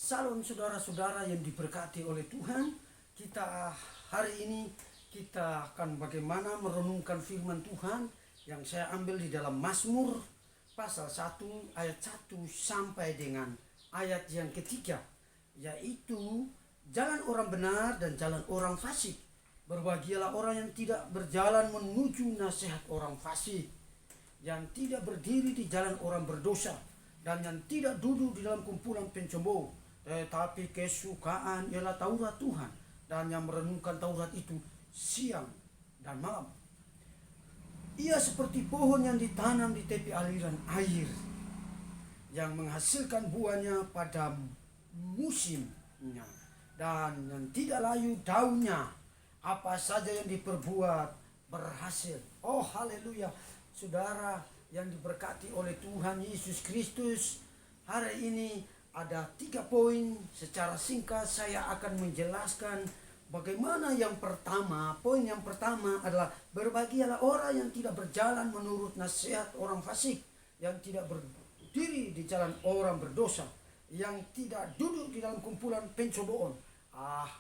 Salam saudara-saudara yang diberkati oleh Tuhan. Kita hari ini kita akan bagaimana merenungkan firman Tuhan yang saya ambil di dalam Mazmur pasal 1 ayat 1 sampai dengan ayat yang ketiga, yaitu jalan orang benar dan jalan orang fasik. Berbahagialah orang yang tidak berjalan menuju nasihat orang fasik, yang tidak berdiri di jalan orang berdosa, dan yang tidak duduk di dalam kumpulan pencemburu, tetapi kesukaan ialah Taurat Tuhan, dan yang merenungkan Taurat itu siang dan malam. Ia seperti pohon yang ditanam di tepi aliran air, yang menghasilkan buahnya pada musimnya, dan yang tidak layu daunnya. Apa saja yang diperbuat berhasil. Oh haleluya. Saudara yang diberkati oleh Tuhan Yesus Kristus, hari ini ada 3 poin. Secara singkat saya akan menjelaskan bagaimana yang pertama. Poin yang pertama adalah berbahagialah orang yang tidak berjalan menurut nasihat orang fasik, yang tidak berdiri di jalan orang berdosa, yang tidak duduk di dalam kumpulan pencobaan.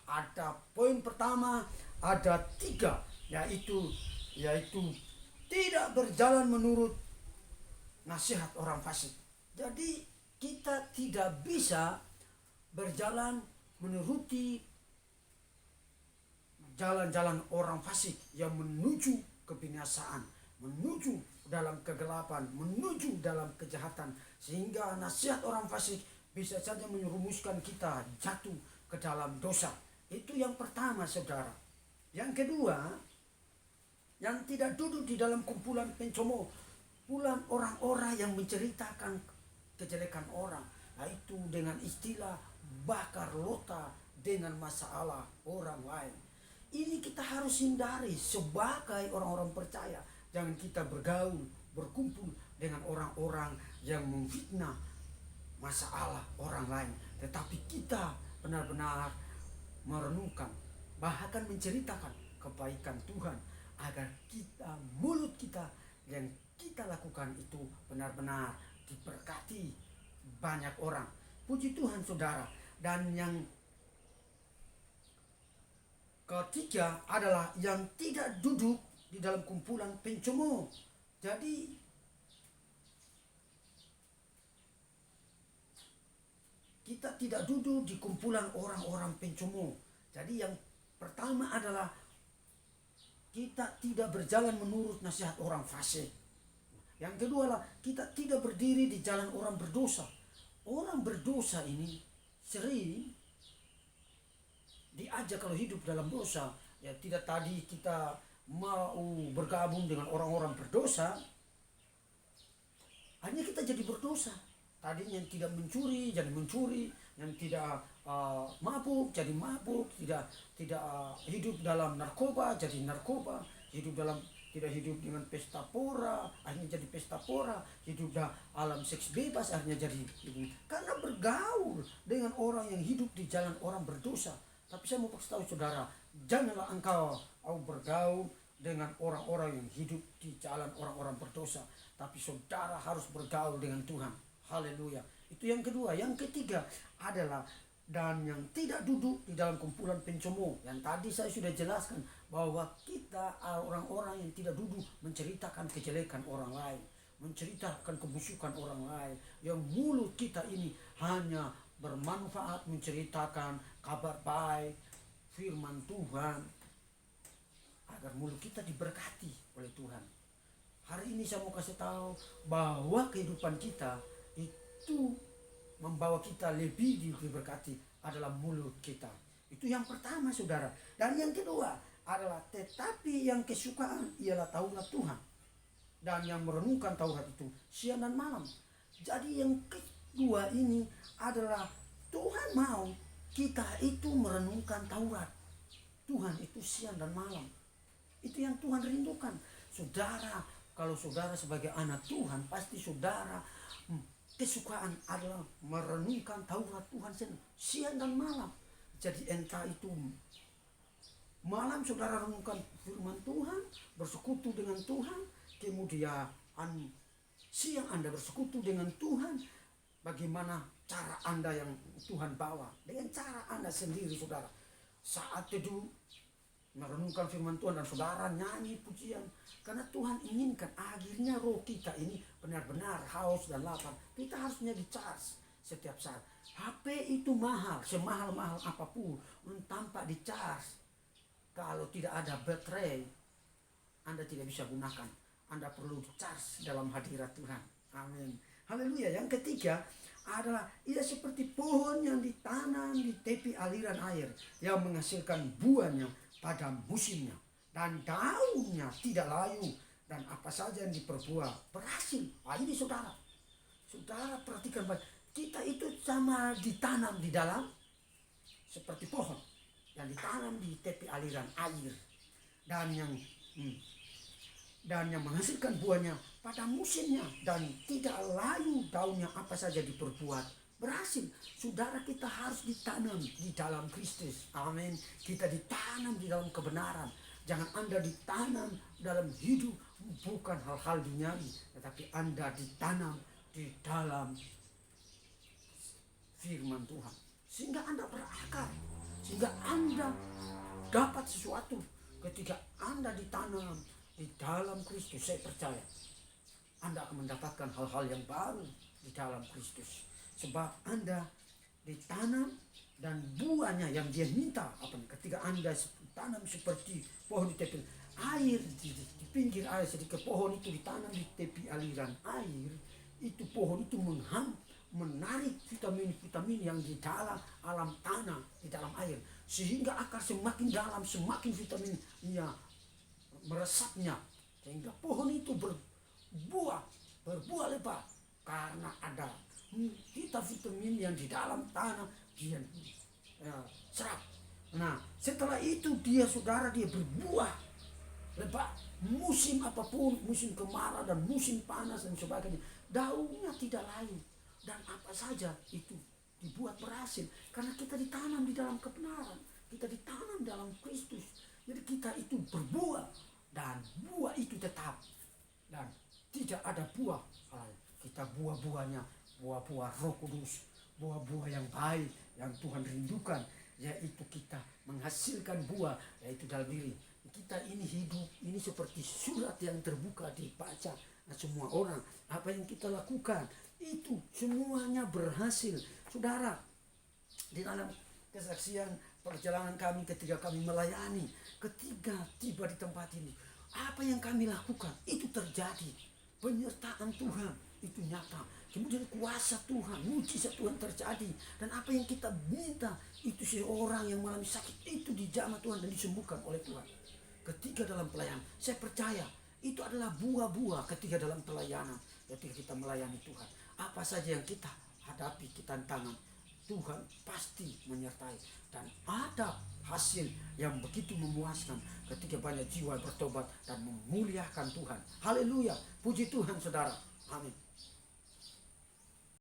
Ada poin pertama, ada 3, yaitu tidak berjalan menurut nasihat orang fasik. Jadi kita tidak bisa berjalan menuruti jalan-jalan orang fasik yang menuju kebinasaan, menuju dalam kegelapan, menuju dalam kejahatan, sehingga nasihat orang fasik bisa saja menyerumuskan kita jatuh ke dalam dosa. Itu yang pertama, saudara. Yang kedua, yang tidak duduk di dalam kumpulan pencemooh, kumpulan orang-orang yang menceritakan kejelekan orang, yaitu dengan istilah bakar lota dengan masalah orang lain. Ini kita harus hindari sebagai orang-orang percaya. Jangan kita bergaul, berkumpul dengan orang-orang yang memfitnah masalah orang lain, tetapi kita benar-benar merenungkan, bahkan menceritakan kebaikan Tuhan, agar kita, mulut kita yang kita lakukan itu benar-benar diberkati banyak orang. Puji Tuhan, saudara. Dan yang ketiga adalah yang tidak duduk di dalam kumpulan pencemooh. Jadi kita tidak duduk di kumpulan orang-orang pencemooh. Jadi yang pertama adalah kita tidak berjalan menurut nasihat orang fasik. Yang kedua adalah kita tidak berdiri di jalan orang berdosa. Orang berdosa ini sering diajak kalau hidup dalam dosa. Ya, tidak tadi kita mau bergabung dengan orang-orang berdosa, hanya kita jadi berdosa. Tadinya yang tidak mencuri jadi mencuri, yang tidak mabuk jadi mabuk, tidak hidup dalam narkoba jadi narkoba, tidak hidup dengan pesta pora akhirnya jadi pesta pora, hidup dalam alam seks bebas akhirnya jadi karena bergaul dengan orang yang hidup di jalan orang berdosa. Tapi saya mau kasih tahu saudara, janganlah engkau bergaul dengan orang-orang yang hidup di jalan orang-orang berdosa, tapi saudara harus bergaul dengan Tuhan. Haleluya. Itu yang kedua. Yang ketiga adalah dan yang tidak duduk di dalam kumpulan pencemooh. Yang tadi saya sudah jelaskan bahwa kita orang-orang yang tidak duduk menceritakan kejelekan orang lain, menceritakan kebusukan orang lain, yang mulut kita ini hanya bermanfaat menceritakan kabar baik, firman Tuhan, agar mulut kita diberkati oleh Tuhan. Hari ini saya mau kasih tahu bahwa kehidupan kita itu membawa kita lebih diberkati adalah mulut kita. Itu yang pertama, saudara. Dan yang kedua adalah tetapi yang kesukaan ialah Taurat Tuhan, dan yang merenungkan Taurat itu siang dan malam. Jadi yang kedua ini adalah Tuhan mau kita itu merenungkan Taurat Tuhan itu siang dan malam. Itu yang Tuhan rindukan. Saudara, kalau saudara sebagai anak Tuhan, pasti saudara kesukaan adalah merenungkan Taurat Tuhan siang dan malam. Jadi entah itu malam saudara renungkan firman Tuhan, bersekutu dengan Tuhan, kemudian siang Anda bersekutu dengan Tuhan, bagaimana cara Anda yang Tuhan bawa, dengan cara Anda sendiri saudara. Saat teduh merenungkan firman Tuhan dan saudara nyanyi pujian, karena Tuhan inginkan akhirnya roh kita ini benar-benar haus dan lapar. Kita harusnya di-charge setiap saat. HP itu mahal, semahal-mahal apapun, tanpa di-charge, kalau tidak ada baterai, Anda tidak bisa gunakan. Anda perlu di-charge dalam hadirat Tuhan. Amin. Haleluya. Yang ketiga adalah ia seperti pohon yang ditanam di tepi aliran air, yang menghasilkan buahnya pada musimnya, dan daunnya tidak layu, dan apa saja yang diperbuah berhasil. Ini saudara perhatikan baik. Kita itu sama ditanam di dalam seperti pohon yang ditanam di tepi aliran air, dan yang menghasilkan buahnya pada musimnya, dan tidak layu, daunnya apa saja diperbuat berhasil. Saudara, kita harus ditanam di dalam Kristus. Amin. Kita ditanam di dalam kebenaran. Jangan Anda ditanam dalam hidup bukan hal-hal duniawi, tetapi Anda ditanam di dalam firman Tuhan, sehingga Anda berakar, sehingga Anda dapat sesuatu. Ketika Anda ditanam di dalam Kristus, saya percaya Anda akan mendapatkan hal-hal yang baru di dalam Kristus. Sebab Anda ditanam, dan buahnya yang dia minta ketika Anda tanam seperti pohon di tepi air, di pinggir air, sedikit pohon itu ditanam di tepi aliran air, itu pohon itu menarik vitamin-vitamin yang di dalam alam tanah, di dalam air, sehingga akar semakin dalam, semakin vitaminnya meresapnya, sehingga pohon itu berbuah lebat, karena ada vitamin yang di dalam tanah dia serap. Nah, setelah itu dia berbuah lebat. Musim apapun, musim kemarau dan musim panas dan sebagainya, daunnya tidak layu, dan apa saja itu dibuat berhasil, karena kita ditanam di dalam kebenaran, kita ditanam dalam Kristus. Jadi kita itu berbuah, dan buah itu tetap, dan tidak ada buah kita buah-buahnya, buah-buah Roh Kudus, buah-buah yang baik yang Tuhan rindukan, yaitu kita menghasilkan buah, yaitu dalam diri kita ini hidup ini seperti surat yang terbuka dibaca semua orang. Apa yang kita lakukan itu semuanya berhasil. Saudara, di dalam kesaksian perjalanan kami ketika kami melayani, ketika tiba di tempat ini, apa yang kami lakukan itu terjadi. Penyertaan Tuhan itu nyata. Kemudian kuasa Tuhan, mujizat Tuhan terjadi. Dan apa yang kita minta, itu seorang yang mengalami sakit itu dijamah Tuhan dan disembuhkan oleh Tuhan. Ketika dalam pelayanan, saya percaya itu adalah buah-buah ketika dalam pelayanan. Ketika kita melayani Tuhan, apa saja yang kita hadapi, kita tantangan, Tuhan pasti menyertai. Dan ada hasil yang begitu memuaskan ketika banyak jiwa bertobat dan memuliakan Tuhan. Haleluya, puji Tuhan saudara. Amin.